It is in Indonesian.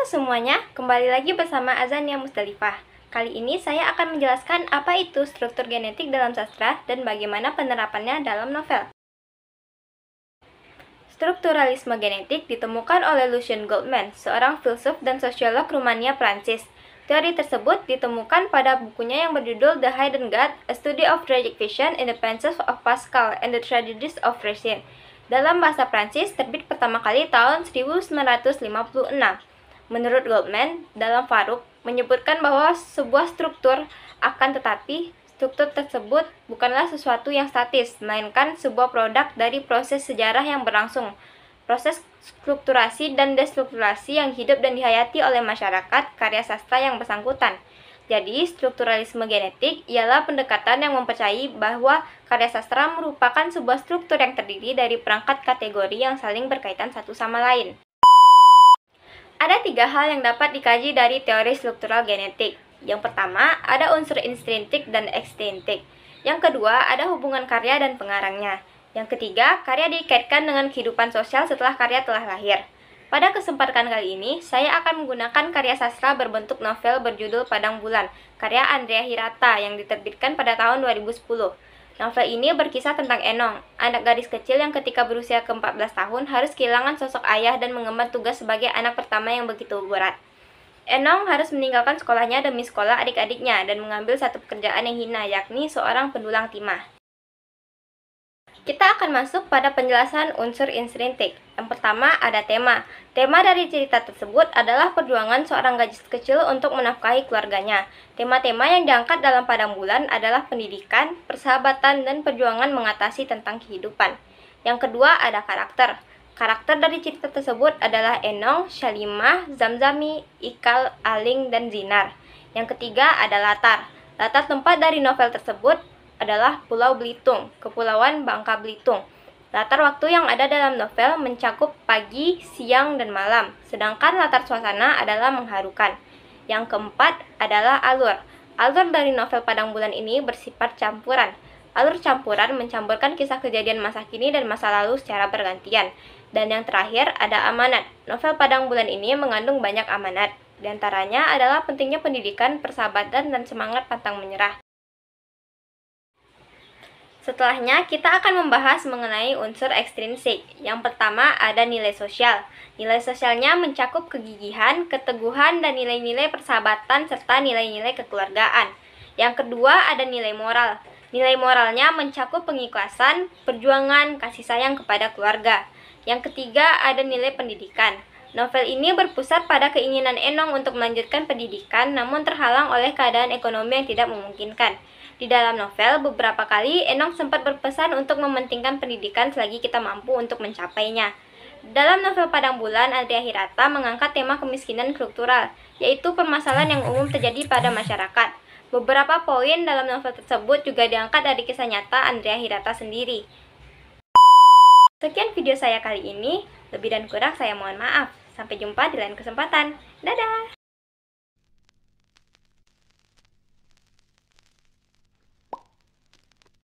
semuanya, kembali lagi bersama Azania Musdalifah. Kali ini saya akan menjelaskan apa itu struktur genetik dalam sastra dan bagaimana penerapannya dalam novel. Strukturalisme genetik ditemukan oleh Lucien Goldman, seorang filsuf dan sosiolog Rumania Prancis. Teori tersebut ditemukan pada bukunya yang berjudul The Hidden God, A Study of Tragic Vision in the Penses of Pascal and the Tragedies of Racine. Dalam bahasa Prancis, terbit pertama kali tahun 1956. Menurut Goldman, dalam Farouk menyebutkan bahwa sebuah struktur tetapi struktur tersebut bukanlah sesuatu yang statis, melainkan sebuah produk dari proses sejarah yang berlangsung, proses strukturasi dan destrukturasi yang hidup dan dihayati oleh masyarakat karya sastra yang bersangkutan. Jadi, strukturalisme genetik ialah pendekatan yang mempercayai bahwa karya sastra merupakan sebuah struktur yang terdiri dari perangkat kategori yang saling berkaitan satu sama lain. Ada 3 hal yang dapat dikaji dari teori struktural genetik. Yang pertama, ada unsur intrinsik dan ekstrintik. Yang kedua, ada hubungan karya dan pengarangnya. Yang ketiga, karya dikaitkan dengan kehidupan sosial setelah karya telah lahir. Pada kesempatan kali ini, saya akan menggunakan karya sastra berbentuk novel berjudul Padang Bulan, karya Andrea Hirata yang diterbitkan pada tahun 2010. Novel ini berkisah tentang Enong, anak gadis kecil yang ketika berusia ke-14 tahun harus kehilangan sosok ayah dan mengemban tugas sebagai anak pertama yang begitu berat. Enong harus meninggalkan sekolahnya demi sekolah adik-adiknya dan mengambil satu pekerjaan yang hina, yakni seorang pendulang timah. Kita akan masuk pada penjelasan unsur intrinsik. Yang pertama ada tema. Tema dari cerita tersebut adalah perjuangan seorang gadis kecil untuk menafkahi keluarganya. Tema-tema yang diangkat dalam Padang Bulan adalah pendidikan, persahabatan, dan perjuangan mengatasi tentang kehidupan. Yang kedua ada karakter. Karakter dari cerita tersebut adalah Enong, Syalimah, Zamzami, Ikal, Aling, dan Zinar. Yang ketiga ada latar. Latar tempat dari novel tersebut adalah Pulau Belitung, Kepulauan Bangka Belitung. Latar waktu yang ada dalam novel mencakup pagi, siang, dan malam, sedangkan latar suasana adalah mengharukan. Yang keempat adalah alur. Alur dari novel Padang Bulan ini bersifat campuran. Alur campuran mencampurkan kisah kejadian masa kini dan masa lalu secara bergantian. Dan yang terakhir ada amanat. Novel Padang Bulan ini mengandung banyak amanat. Di antaranya adalah pentingnya pendidikan, persahabatan, dan semangat pantang menyerah. Setelahnya, kita akan membahas mengenai unsur ekstrinsik. Yang pertama ada nilai sosial. Nilai sosialnya mencakup kegigihan, keteguhan, dan nilai-nilai persahabatan serta nilai-nilai kekeluargaan. Yang kedua ada nilai moral. Nilai moralnya mencakup pengikhlasan, perjuangan, kasih sayang kepada keluarga. Yang ketiga ada nilai pendidikan. Novel ini berpusat pada keinginan Enong untuk melanjutkan pendidikan, namun terhalang oleh keadaan ekonomi yang tidak memungkinkan. Di dalam novel, beberapa kali Enong sempat berpesan untuk mementingkan pendidikan selagi kita mampu untuk mencapainya. Dalam novel Padang Bulan, Andrea Hirata mengangkat tema kemiskinan struktural, yaitu permasalahan yang umum terjadi pada masyarakat. Beberapa poin dalam novel tersebut juga diangkat dari kisah nyata Andrea Hirata sendiri. Sekian video saya kali ini, lebih dan kurang saya mohon maaf. Sampai jumpa di lain kesempatan. Dadah!